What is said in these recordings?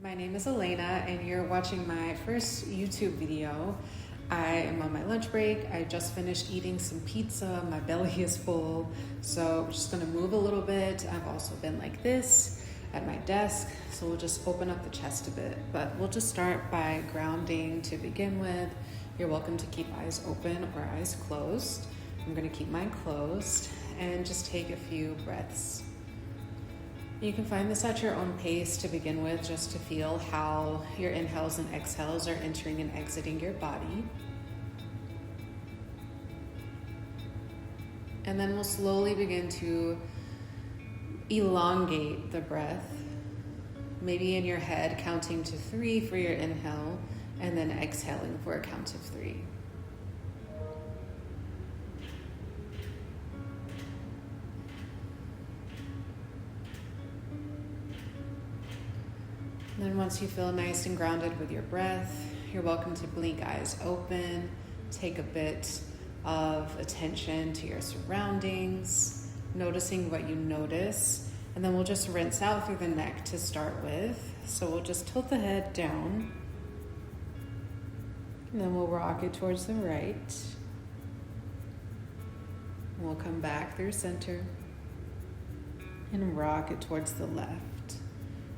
My name is Alayna and you're watching my first YouTube video. I am on my lunch break. I just finished eating some pizza. My belly is full, so I'm just gonna move a little bit. I've also been like this at my desk, so we'll just open up the chest a bit. But we'll just start by grounding to begin with. You're welcome to keep eyes open or eyes closed. I'm gonna keep mine closed and just take a few breaths. You can find this at your own pace to begin with, just to feel how your inhales and exhales are entering and exiting your body. And then we'll slowly begin to elongate the breath, maybe in your head, counting to 3 for your inhale, and then exhaling for a count of 3. And then once you feel nice and grounded with your breath, you're welcome to blink eyes open, take a bit of attention to your surroundings, noticing what you notice, and then we'll just rinse out through the neck to start with. So we'll just tilt the head down, and then we'll rock it towards the right. We'll come back through center and rock it towards the left.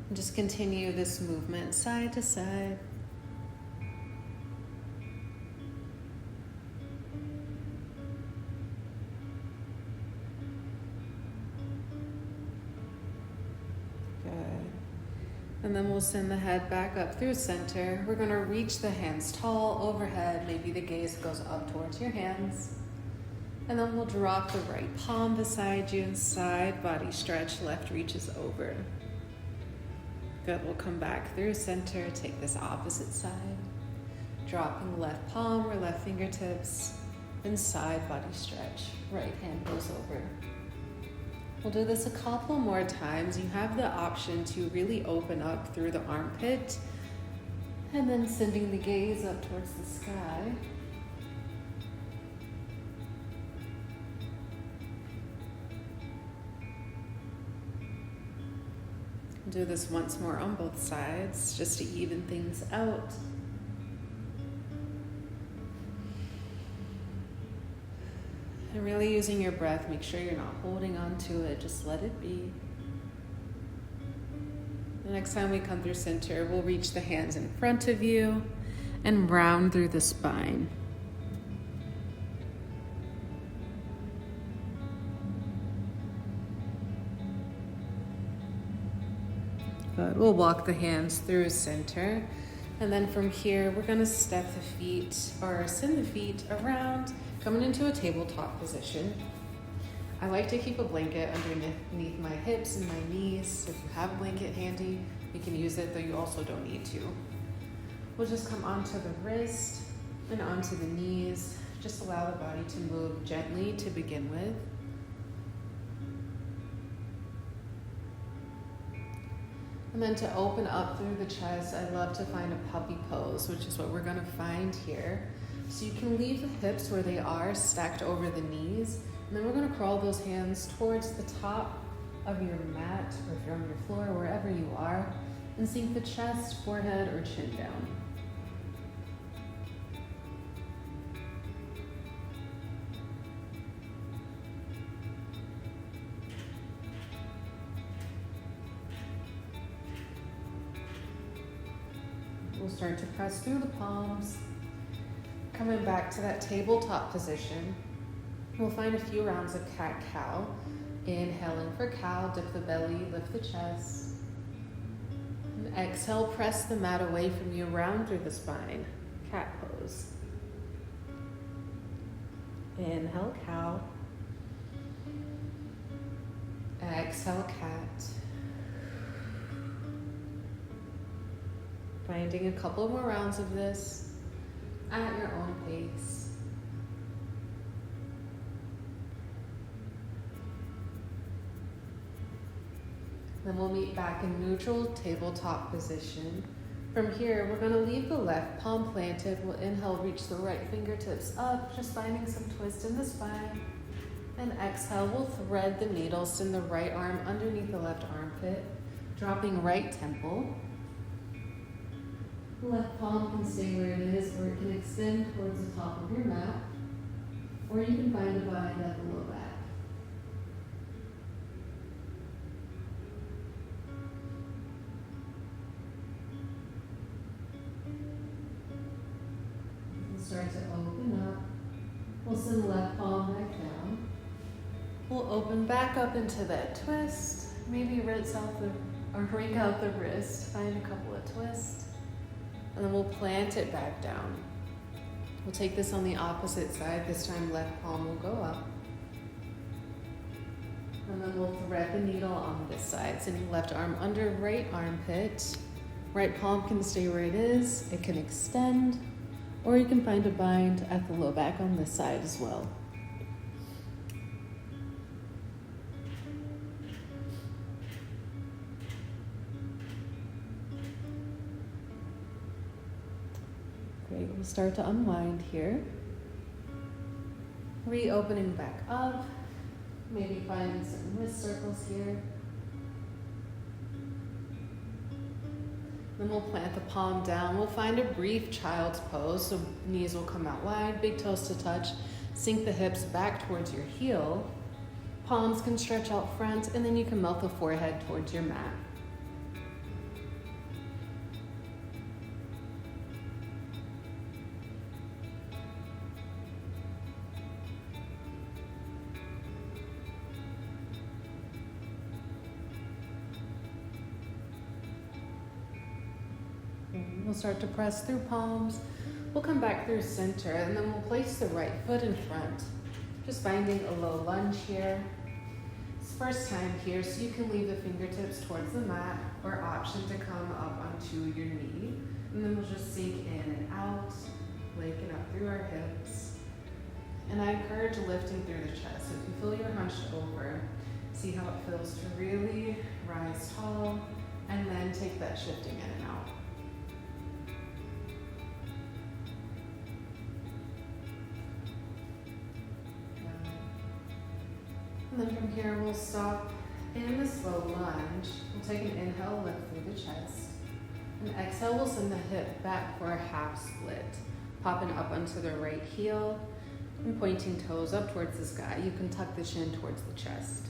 And just continue this movement side to side. Good. And then we'll send the head back up through center. We're going to reach the hands tall overhead. Maybe the gaze goes up towards your hands. And then we'll drop the right palm beside you and side body stretch. Left reaches over. Good, we'll come back through center, take this opposite side, dropping left palm or left fingertips, and side body stretch. Right hand goes over. We'll do this a couple more times. You have the option to really open up through the armpit, and then sending the gaze up towards the sky. Do this once more on both sides, just to even things out. And really using your breath, make sure you're not holding on to it, just let it be. The next time we come through center, we'll reach the hands in front of you and round through the spine. Good. We'll walk the hands through center. And then from here, we're gonna step the feet or send the feet around, coming into a tabletop position. I like to keep a blanket underneath my hips and my knees. So if you have a blanket handy, you can use it, though you also don't need to. We'll just come onto the wrist and onto the knees. Just allow the body to move gently to begin with. And then to open up through the chest, I love to find a puppy pose, which is what we're gonna find here. So you can leave the hips where they are, stacked over the knees. And then we're gonna crawl those hands towards the top of your mat, or if you're on your floor, wherever you are, and sink the chest, forehead, or chin down. We'll start to press through the palms. Coming back to that tabletop position, we'll find a few rounds of cat-cow. Inhaling for cow, dip the belly, lift the chest. And exhale, press the mat away from you, round through the spine. Cat pose. Inhale, cow. Exhale, cat. Finding a couple more rounds of this at your own pace. Then we'll meet back in neutral tabletop position. From here, we're going to leave the left palm planted. We'll inhale, reach the right fingertips up, just finding some twist in the spine. And exhale, we'll thread the needle, send the right arm underneath the left armpit, dropping right temple. The left palm can stay where it is, or it can extend towards the top of your mat, or you can find a bind at the low back. Start to open up. We'll send the left palm back down. We'll open back up into that twist. Maybe rinse out or wring out the wrist. Find a couple of twists. And then we'll plant it back down. We'll take this on the opposite side. This time left palm will go up. And then we'll thread the needle on this side. Sending left arm under right armpit. Right palm can stay where it is. It can extend. Or you can find a bind at the low back on this side as well. Great, we'll start to unwind here. Reopening back up. Maybe finding some wrist circles here. Then we'll plant the palm down. We'll find a brief child's pose. So knees will come out wide, big toes to touch. Sink the hips back towards your heel. Palms can stretch out front, and then you can melt the forehead towards your mat. We'll start to press through palms. We'll come back through center, and then we'll place the right foot in front. Just finding a low lunge here. It's first time here, so you can leave the fingertips towards the mat, or option to come up onto your knee. And then we'll just sink in and out, waking up through our hips. And I encourage lifting through the chest. So if you feel you're hunched over, see how it feels to really rise tall, and then take that shifting in and out. And then from here, we'll stop in the slow lunge. We'll take an inhale, lift through the chest. And exhale, we'll send the hip back for a half split. Popping up onto the right heel and pointing toes up towards the sky. You can tuck the chin towards the chest.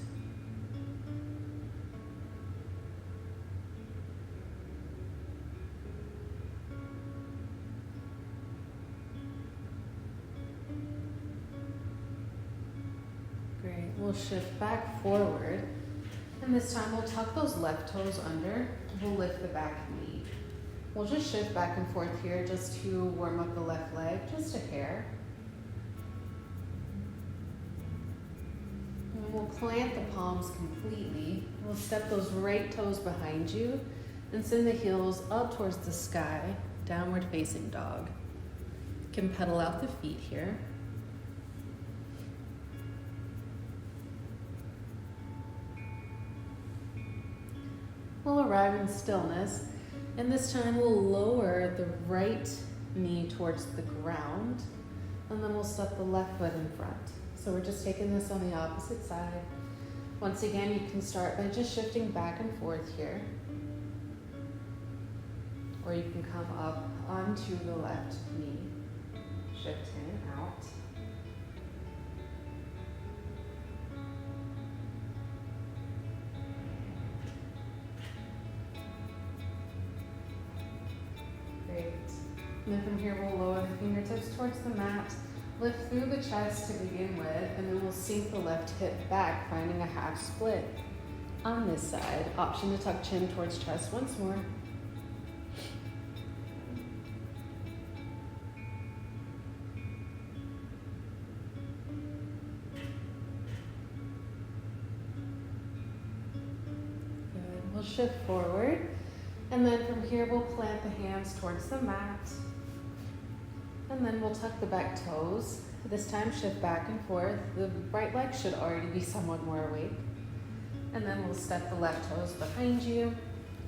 Great, we'll shift back forward. And this time we'll tuck those left toes under. We'll lift the back knee. We'll just shift back and forth here just to warm up the left leg, just a hair. And we'll plant the palms completely. We'll step those right toes behind you and send the heels up towards the sky, downward facing dog. You can pedal out the feet here. We'll arrive in stillness, and this time we'll lower the right knee towards the ground, and then we'll step the left foot in front. So we're just taking this on the opposite side. Once again, you can start by just shifting back and forth here, or you can come up onto the left knee, shift in and out. And then from here, we'll lower the fingertips towards the mat, lift through the chest to begin with, and then we'll sink the left hip back, finding a half split. On this side, option to tuck chin towards chest once more. Good. We'll shift forward, and then from here, we'll plant the hands towards the mat. And then we'll tuck the back toes. This time, shift back and forth. The right leg should already be somewhat more awake. And then we'll step the left toes behind you,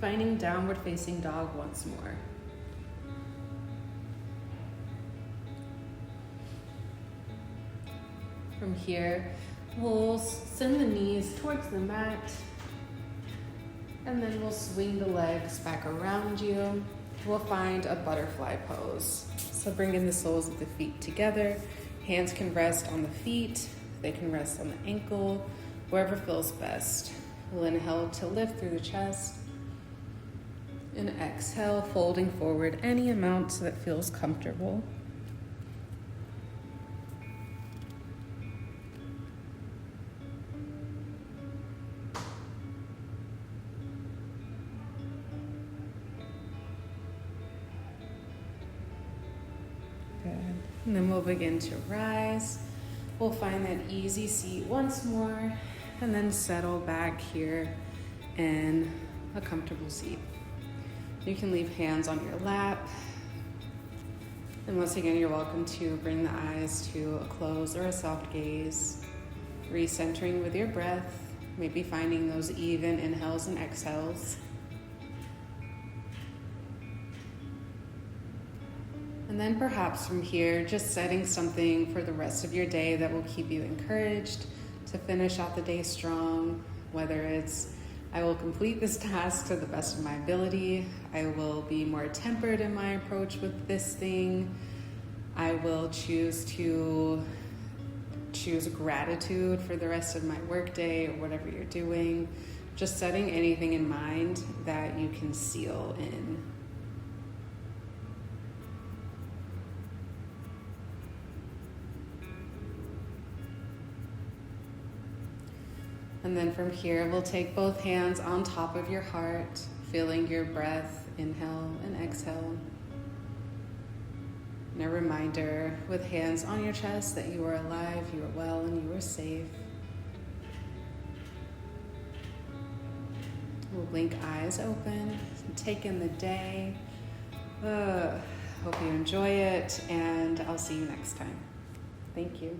finding downward facing dog once more. From here, we'll send the knees towards the mat. And then we'll swing the legs back around you. we'll find a butterfly pose. So bring in the soles of the feet together. Hands can rest on the feet. They can rest on the ankle, wherever feels best. We'll inhale to lift through the chest. And exhale, folding forward any amount so that feels comfortable. Good. And then we'll begin to rise. We'll find that easy seat once more, and then settle back here in a comfortable seat. You can leave hands on your lap. And once again, you're welcome to bring the eyes to a close or a soft gaze, recentering with your breath, maybe finding those even inhales and exhales. And then perhaps from here, just setting something for the rest of your day that will keep you encouraged to finish out the day strong, whether it's I will complete this task to the best of my ability. I will be more tempered in my approach with this thing. I will choose gratitude for the rest of my workday or whatever you're doing. Just setting anything in mind that you can seal in. And then from here, we'll take both hands on top of your heart, feeling your breath, inhale and exhale. And a reminder with hands on your chest that you are alive, you are well, and you are safe. We'll blink eyes open, take in the day. Hope you enjoy it, and I'll see you next time. Thank you.